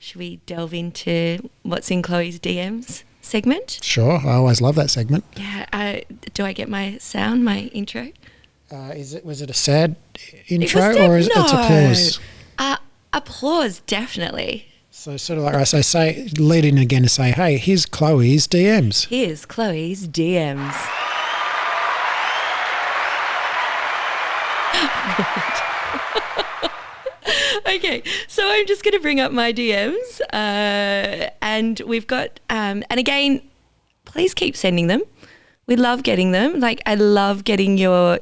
should we delve into what's in Chloe's DMs segment? Sure. I always love that segment. Yeah. Do I get my sound, my intro? Was it a sad intro or is no. it's applause? Applause, definitely. So sort of like I say, lead in again to say, hey, here's Chloe's DMs. Here's Chloe's DMs. Okay, so I'm just going to bring up my DMs, and we've got, and again, please keep sending them. We love getting them. Like, I love getting your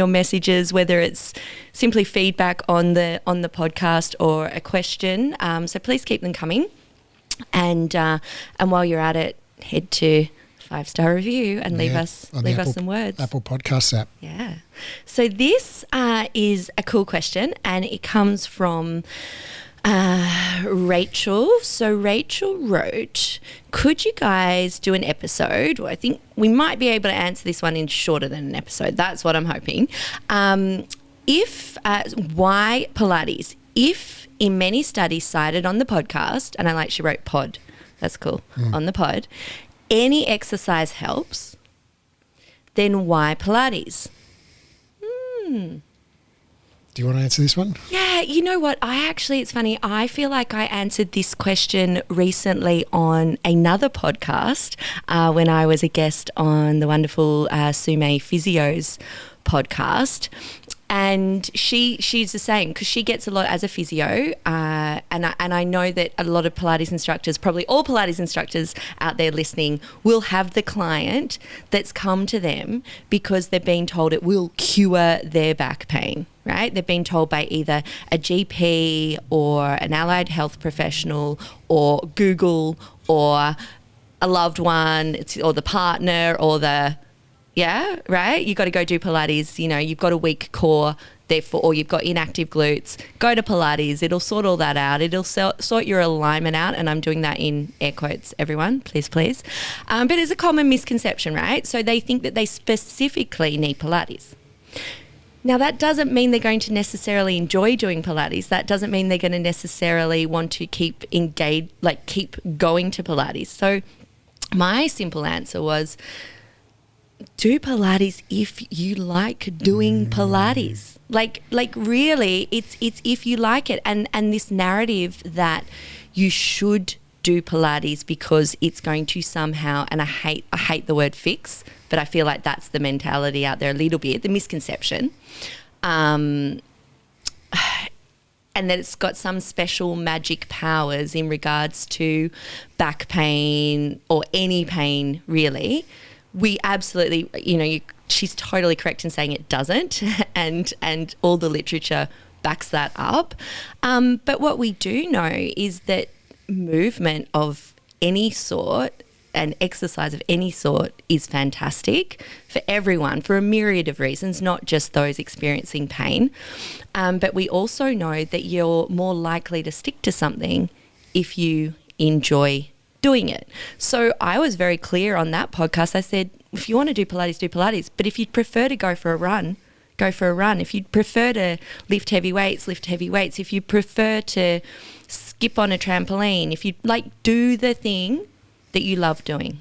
messages, whether it's simply feedback on the podcast or a question. So please keep them coming, and while you're at it, head to 5-star review and leave us some words. Apple Podcasts app. Yeah. So this is a cool question, and it comes from Rachel. So Rachel wrote, could you guys do an episode? Well, I think we might be able to answer this one in shorter than an episode. That's what I'm hoping. Why Pilates? If in many studies cited on the podcast, and I like she wrote pod, that's cool, on the pod, any exercise helps, then why Pilates? Do you want to answer this one? Yeah, you know what? it's funny. I feel like I answered this question recently on another podcast when I was a guest on the wonderful Sume Physio's podcast. And she's the same because she gets a lot as a physio, and I know that a lot of Pilates instructors, probably all Pilates instructors out there listening, will have the client that's come to them because they're being told it will cure their back pain, right? They've been told by either a GP or an allied health professional or Google or a loved one, or the partner or the... Yeah, right? You got to go do Pilates. You know, you've got a weak core, therefore, or you've got inactive glutes. Go to Pilates. It'll sort all that out. It'll sort your alignment out. And I'm doing that in air quotes, everyone. Please, please. But it's a common misconception, right? So they think that they specifically need Pilates. Now, that doesn't mean they're going to necessarily enjoy doing Pilates. That doesn't mean they're going to necessarily want to keep engaged, like keep going to Pilates. So my simple answer was, do Pilates if you like doing Pilates. Like really, it's if you like it. And this narrative that you should do Pilates because it's going to somehow, and I hate the word fix, but I feel like that's the mentality out there a little bit, the misconception. And that it's got some special magic powers in regards to back pain or any pain really. We absolutely, she's totally correct in saying it doesn't, and all the literature backs that up. But what we do know is that movement of any sort and exercise of any sort is fantastic for everyone for a myriad of reasons, not just those experiencing pain. But we also know that you're more likely to stick to something if you enjoy doing it. So I was very clear on that podcast. I said, if you want to do Pilates, do Pilates. But if you'd prefer to go for a run, go for a run. If you'd prefer to lift heavy weights, lift heavy weights. If you prefer to skip on a trampoline, if you do the thing that you love doing.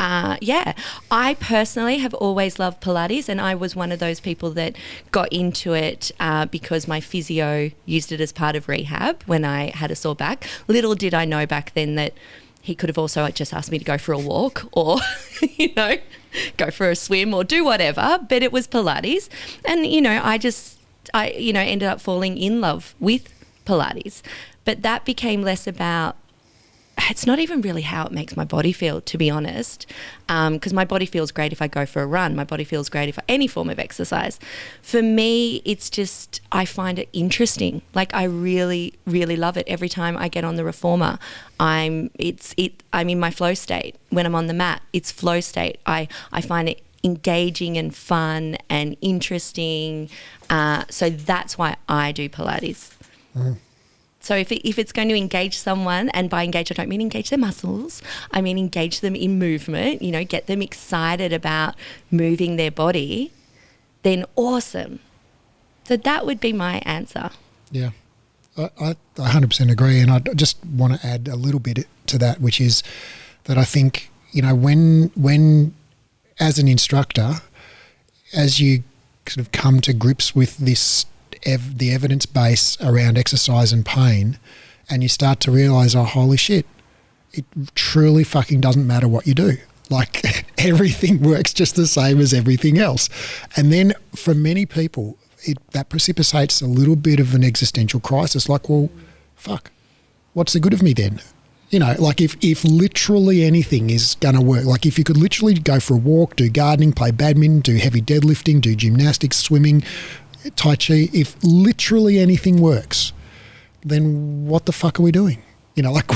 I personally have always loved Pilates, and I was one of those people that got into it because my physio used it as part of rehab when I had a sore back. Little did I know back then that he could have also just asked me to go for a walk or, go for a swim or do whatever, but it was Pilates. And, I ended up falling in love with Pilates. But that became less about, it's not even really how it makes my body feel, to be honest, because my body feels great if I go for a run. My body feels great if any form of exercise. For me, it's just, I find it interesting. Like, I really, really love it. Every time I get on the reformer, I'm in my flow state. When I'm on the mat, it's flow state. I find it engaging and fun and interesting. So that's why I do Pilates. So if it's going to engage someone, and by engage I don't mean engage their muscles, I mean engage them in movement, get them excited about moving their body, then awesome. So that would be my answer. Yeah. I 100% agree, and I just want to add a little bit to that, which is that I think, you know, when as an instructor, as you sort of come to grips with this, the evidence base around exercise and pain, and you start to realise, oh, holy shit, it truly fucking doesn't matter what you do. Like, everything works just the same as everything else. And then for many people, that precipitates a little bit of an existential crisis. Like, well, fuck, what's the good of me then? You know, like if literally anything is going to work, like if you could literally go for a walk, do gardening, play badminton, do heavy deadlifting, do gymnastics, swimming, Tai Chi, if literally anything works, then what the fuck are we doing? You know, like,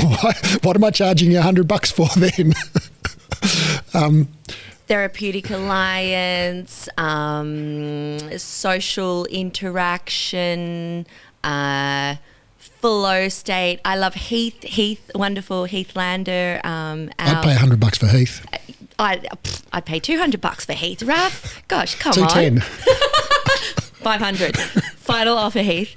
what am I charging you $100 for then? Therapeutic alliance, social interaction, flow state. I love Heath, wonderful Heath Lander. I'd pay $100 for Heath. I'd pay $200 for Heath. Raph, gosh, come 210. on. 500. Final offer, Heath.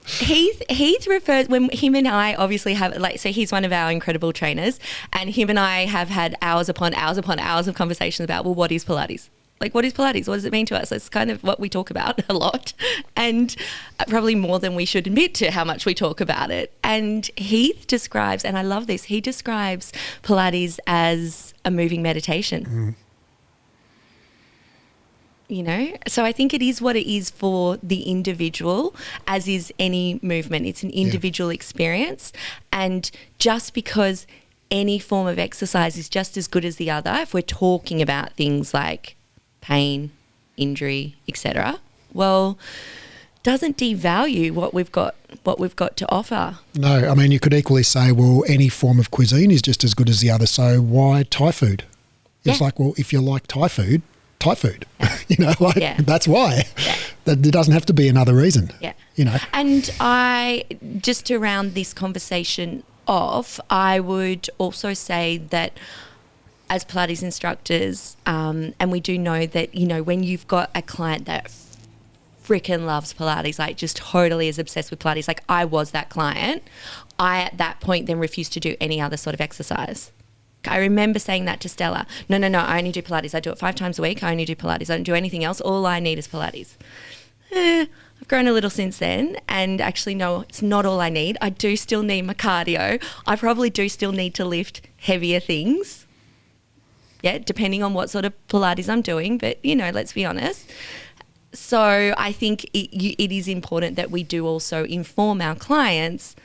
Heath refers, when him and I obviously have, like, so he's one of our incredible trainers, and him and I have had hours upon hours upon hours of conversations about, well, what is Pilates? Like, what is Pilates? What does it mean to us? It's kind of what we talk about a lot, and probably more than we should admit to how much we talk about it. And Heath describes, and I love this, he describes Pilates as a moving meditation. Mm. You know, so I think it is what it is for the individual, as is any movement. It's an individual experience. And just because any form of exercise is just as good as the other, if we're talking about things like pain, injury, etc., well, doesn't devalue what we've got to offer. No, I mean, you could equally say, well, any form of cuisine is just as good as the other, so why Thai food? It's like, well, if you like Thai food, you know, like that's why. Yeah. That there doesn't have to be another reason. Yeah. You know. And just to round this conversation off, I would also say that as Pilates instructors, and we do know that, you know, when you've got a client that freaking loves Pilates, like just totally is obsessed with Pilates, like I was that client, I at that point then refused to do any other sort of exercise. I remember saying that to Stella. No, I only do Pilates. I do it 5 times a week. I only do Pilates. I don't do anything else. All I need is Pilates. I've grown a little since then, and actually, no, it's not all I need. I do still need my cardio. I probably do still need to lift heavier things, depending on what sort of Pilates I'm doing. But, you know, let's be honest. So I think it is important that we do also inform our clients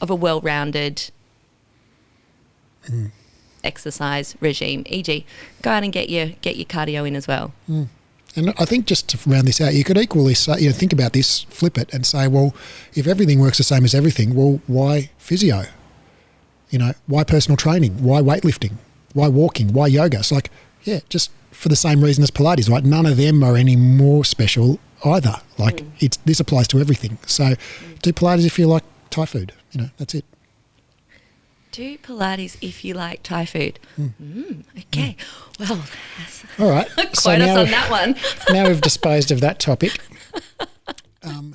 of a well-rounded exercise regime, e.g. go out and get your cardio in as well. And I think just to round this out, you could equally say, you know, think about this, flip it and say, well, if everything works the same as everything, well, why physio? You know, why personal training? Why weightlifting? Why walking? Why yoga? It's like, just for the same reason as Pilates, right? None of them are any more special either. Like this applies to everything. So do Pilates if you like Thai food, you know, that's it. Do Pilates if you like Thai food. Okay. Well, all right. Quote us on that one. Now we've disposed of that topic.